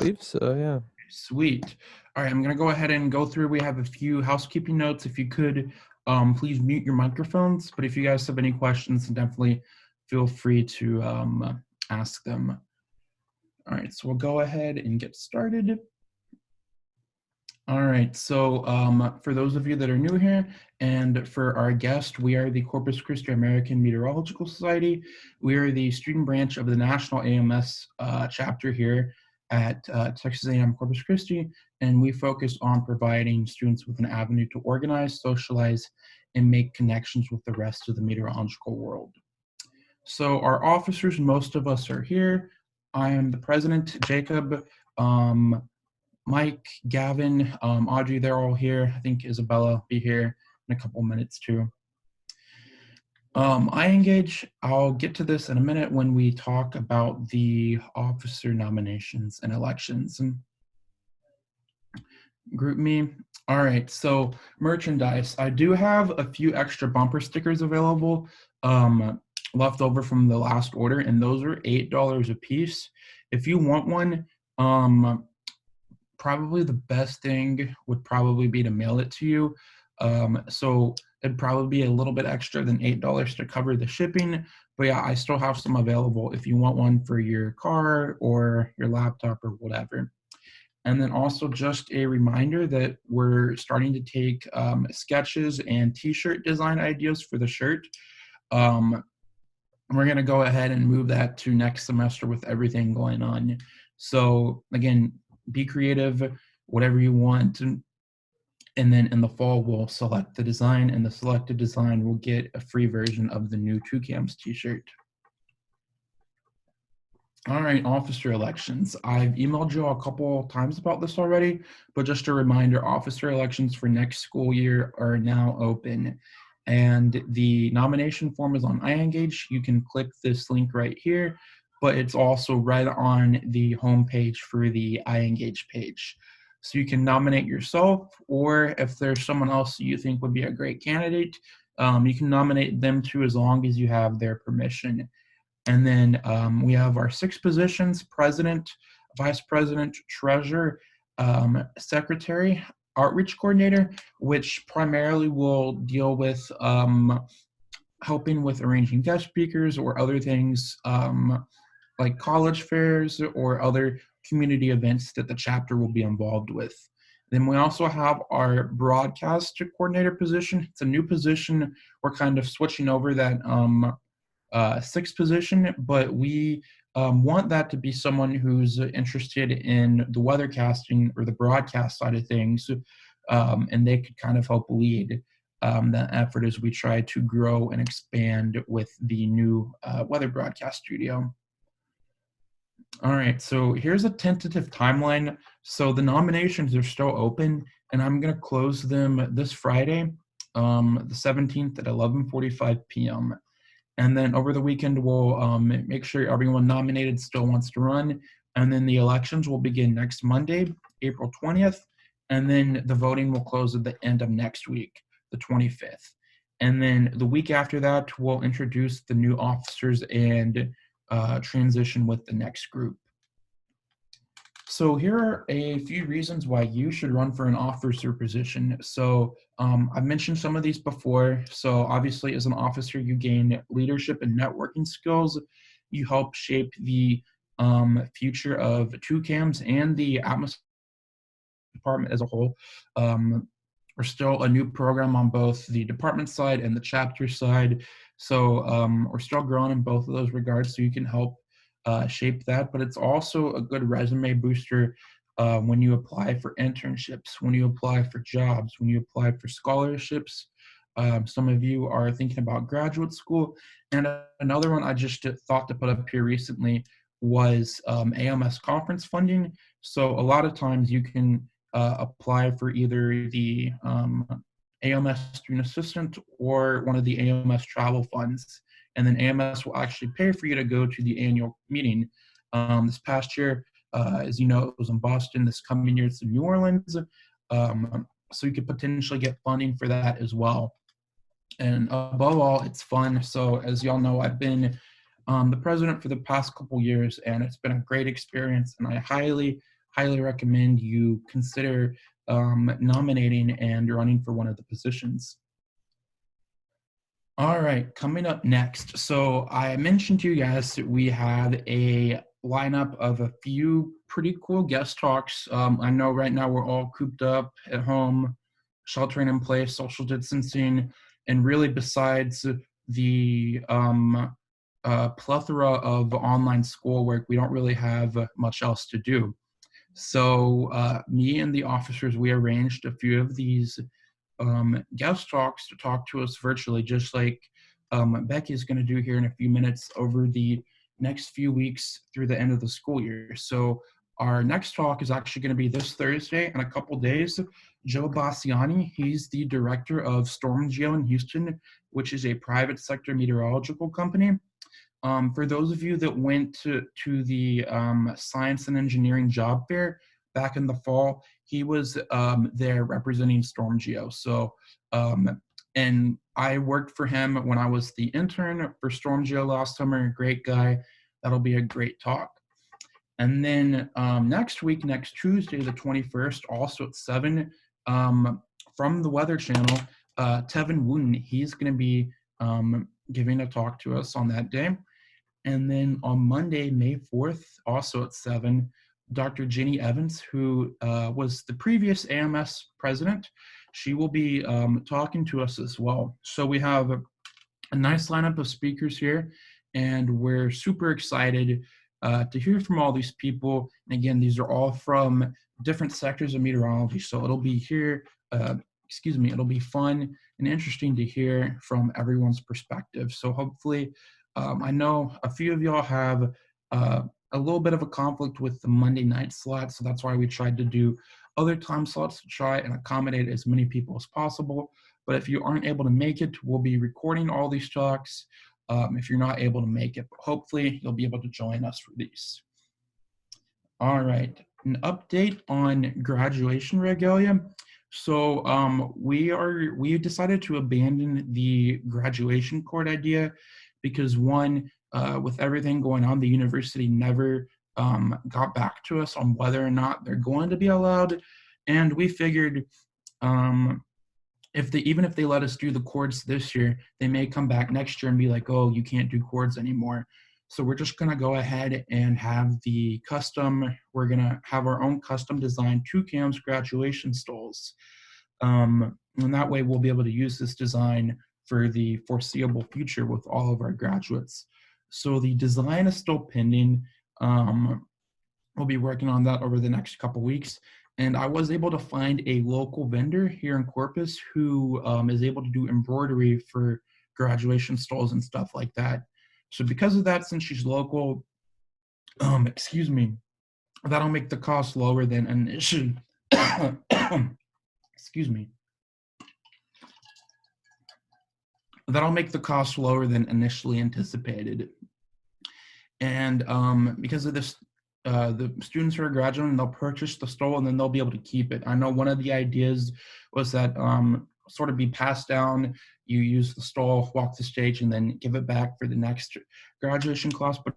believe so, yeah. Sweet. All right, I'm going to go ahead and go through. We have a few housekeeping notes. If you could, please mute your microphones. But if you guys have any questions, then definitely feel free to ask them. All right, so we'll go ahead and get started. All right, so for those of you that are new here, and for our guest, we are the Corpus Christi American Meteorological Society. We are the student branch of the National AMS chapter here at Texas A&M Corpus Christi, and we focus on providing students with an avenue to organize, socialize, and make connections with the rest of the meteorological world. So our officers, most of us are here. I am the president, Jacob. Mike, Gavin, Audrey, they're all here. I think Isabella will be here in a couple minutes too. iEngage, I'll get to this in a minute when we talk about the officer nominations and elections. And GroupMe. All right, so merchandise. I do have a few extra bumper stickers available left over from the last order, and those are $8 a piece. If you want one, probably the best thing would probably be to mail it to you. So it'd probably be a little bit extra than $8 to cover the shipping. But yeah, I still have some available if you want one for your car or your laptop or whatever. And then also just a reminder that we're starting to take sketches and t-shirt design ideas for the shirt. We're going to go ahead and move that to next semester with everything going on. So again, be creative, whatever you want. And then in the fall, we'll select the design, and the selected design will get a free version of the new Two Camps t-shirt. All right, officer elections. I've emailed you a couple times about this already, but just a reminder, officer elections for next school year are now open. And the nomination form is on iEngage. You can click this link right here, but it's also right on the homepage for the iEngage page. So you can nominate yourself, or if there's someone else you think would be a great candidate, you can nominate them too, as long as you have their permission. And then we have our 6 positions: president, vice president, treasurer, secretary, outreach coordinator, which primarily will deal with helping with arranging guest speakers or other things like college fairs or other community events that the chapter will be involved with. Then we also have our broadcast coordinator position. It's a new position. We're kind of switching over that 6th position, but we want that to be someone who's interested in the weathercasting or the broadcast side of things, and they could kind of help lead that effort as we try to grow and expand with the new weather broadcast studio. All right, so here's a tentative timeline. So the nominations are still open, and I'm going to close them this Friday, the 17th at 11:45 p.m. And then over the weekend, we'll make sure everyone nominated still wants to run. And then the elections will begin next Monday, April 20th. And then the voting will close at the end of next week, the 25th. And then the week after that, we'll introduce the new officers and transition with the next group. So here are a few reasons why you should run for an officer position. So I've mentioned some of these before. So obviously as an officer, you gain leadership and networking skills. You help shape the future of TUCAMS and the atmosphere department as a whole. We're still a new program on both the department side and the chapter side. So we're still growing in both of those regards, so you can help shape that. But it's also a good resume booster when you apply for internships, when you apply for jobs, when you apply for scholarships. Some of you are thinking about graduate school. And another one I just thought to put up here recently was AMS conference funding. So a lot of times you can apply for either the AMS student assistant or one of the AMS travel funds. And then AMS will actually pay for you to go to the annual meeting. This past year, as you know, it was in Boston. This coming year, it's in New Orleans. So you could potentially get funding for that as well. And above all, it's fun. So as y'all know, I've been the president for the past couple years, and it's been a great experience. And I highly highly recommend you consider nominating and running for one of the positions. All right, coming up next. So I mentioned to you guys that we had a lineup of a few pretty cool guest talks. I know right now we're all cooped up at home, sheltering in place, social distancing, and really besides the plethora of online schoolwork, we don't really have much else to do. So me and the officers, we arranged a few of these guest talks to talk to us virtually, just like Becky is going to do here in a few minutes over the next few weeks through the end of the school year. So our next talk is actually going to be this Thursday in a couple days. Joe Bassiani, he's the director of StormGeo in Houston, which is a private sector meteorological company. For those of you that went to the science and engineering job fair back in the fall, he was there representing StormGeo. So, and I worked for him when I was the intern for StormGeo last summer. Great guy. That'll be a great talk. And then next week, next Tuesday, the 21st, also at 7, from the Weather Channel, Tevin Wooten, he's going to be giving a talk to us on that day. And then on Monday, May 4th, also at 7, Dr. Jenny Evans, who was the previous AMS president, she will be talking to us as well. So we have a nice lineup of speakers here, and we're super excited to hear from all these people. And again, these are all from different sectors of meteorology. So it'll be here, it'll be fun and interesting to hear from everyone's perspective. So hopefully, I know a few of y'all have a little bit of a conflict with the Monday night slot, so that's why we tried to do other time slots to try and accommodate as many people as possible. But if you aren't able to make it, we'll be recording all these talks if you're not able to make it. But hopefully, you'll be able to join us for these. All right, an update on graduation regalia. So we decided to abandon the graduation court idea because one, with everything going on, the university never got back to us on whether or not they're going to be allowed, and we figured even if they let us do the chords this year, they may come back next year and be like, oh, you can't do chords anymore. So we're just gonna go ahead and have we're gonna have our own custom designed TUCAMS graduation stoles. And that way we'll be able to use this design for the foreseeable future with all of our graduates. So the design is still pending. We'll be working on that over the next couple weeks. And I was able to find a local vendor here in Corpus who is able to do embroidery for graduation stoles and stuff like that. So because of that, since she's local, that'll make the cost lower than initially. That'll make the cost lower than initially anticipated. And because of this, the students who are graduating, they'll purchase the stole and then they'll be able to keep it. I know one of the ideas was that sort of be passed down. You use the stole, walk the stage, and then give it back for the next graduation class. But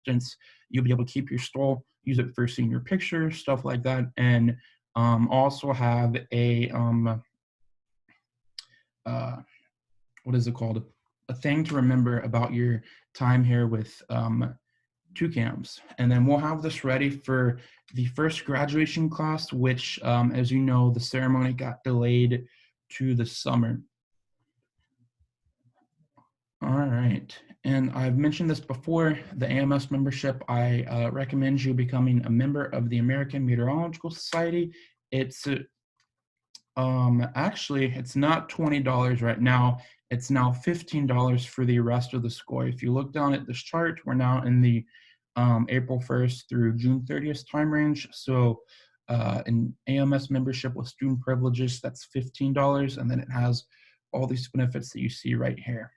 since you'll be able to keep your stole, use it for senior pictures, stuff like that, and also have a what is it called? A thing to remember about your time here with TUCAMS. And then we'll have this ready for the first graduation class, which, as you know, the ceremony got delayed to the summer. All right. And I've mentioned this before, the AMS membership, I recommend you becoming a member of the American Meteorological Society. It's actually, it's not $20 right now. It's now $15 for the rest of the school. If you look down at this chart, we're now in the April 1st through June 30th time range. So an AMS membership with student privileges, that's $15, and then it has all these benefits that you see right here.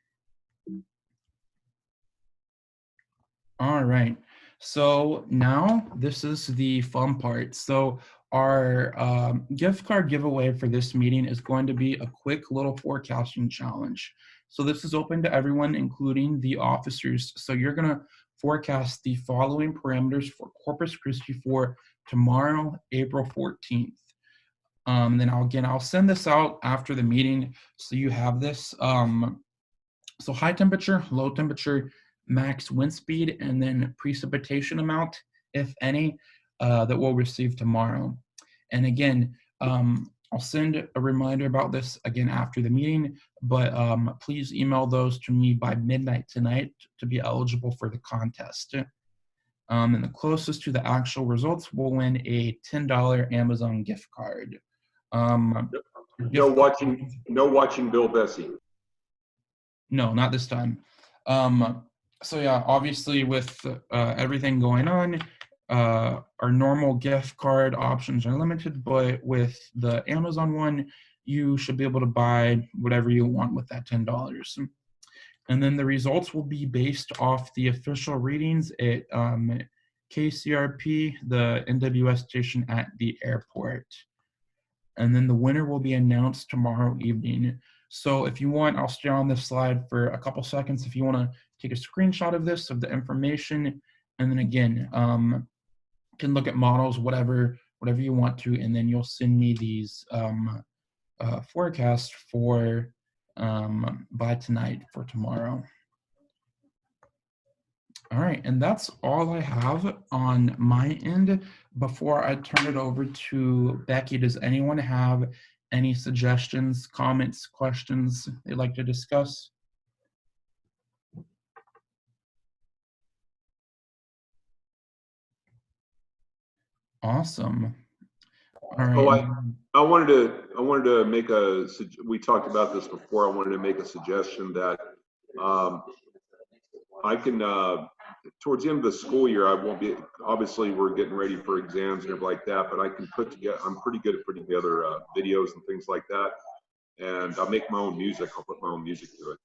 All right, so now this is the fun part. So our gift card giveaway for this meeting is going to be a quick little forecasting challenge. So this is open to everyone, including the officers. So you're gonna forecast the following parameters for Corpus Christi for tomorrow, April 14th. Then I'll send this out after the meeting so you have this. So high temperature, low temperature, max wind speed, and then precipitation amount, if any, that we'll receive tomorrow. And again, I'll send a reminder about this again after the meeting, but please email those to me by midnight tonight to be eligible for the contest. And the closest to the actual results will win a $10 Amazon gift card. No watching Bill Bessie. No, not this time. So yeah, obviously with everything going on, our normal gift card options are limited, but with the Amazon one, you should be able to buy whatever you want with that $10. And then the results will be based off the official readings at KCRP, the NWS station at the airport. And then the winner will be announced tomorrow evening. So if you want, I'll stay on this slide for a couple seconds if you want to take a screenshot of this, of the information. And then again, can look at models, whatever you want to, and then you'll send me these forecasts for by tonight for tomorrow. All right, and that's all I have on my end. Before I turn it over to Becky, does anyone have any suggestions, comments, questions they'd like to discuss? Awesome. All right. I wanted to make we talked about this before. I wanted to make a suggestion that I can, towards the end of the school year, I won't be, obviously we're getting ready for exams and everything like that, but I can put together, I'm pretty good at putting together videos and things like that. And I'll make my own music. I'll put my own music to it.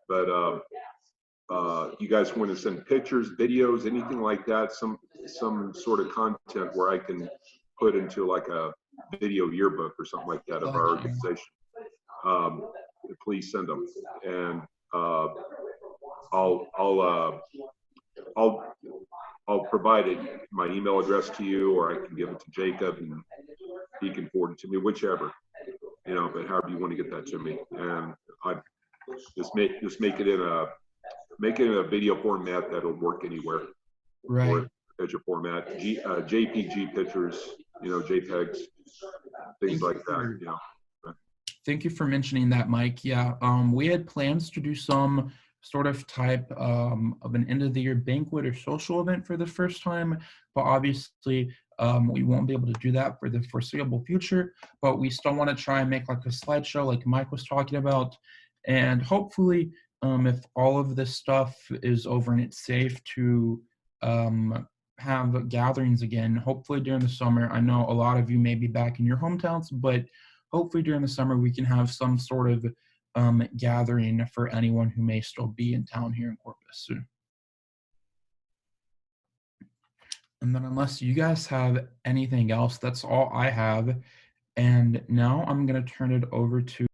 But you guys want to send pictures, videos, anything like that, some sort of content where I can put into like a video yearbook or something like that of our organization, please send them. And I'll provide my email address to you, or I can give it to Jacob and he can forward it to me, whichever, you know, but however you want to get that to me. And I just make it in a video format that'll work anywhere. Right. Or picture format, JPG pictures, you know, JPEGs, things like that, you know. Thank you for mentioning that, Mike. Yeah, we had plans to do some sort of type of an end of the year banquet or social event for the first time, but obviously we won't be able to do that for the foreseeable future, but we still want to try and make like a slideshow like Mike was talking about. And hopefully if all of this stuff is over and it's safe to have gatherings again, hopefully during the summer. I know a lot of you may be back in your hometowns, but hopefully during the summer we can have some sort of gathering for anyone who may still be in town here in Corpus. And then unless you guys have anything else, that's all I have. And now I'm going to turn it over to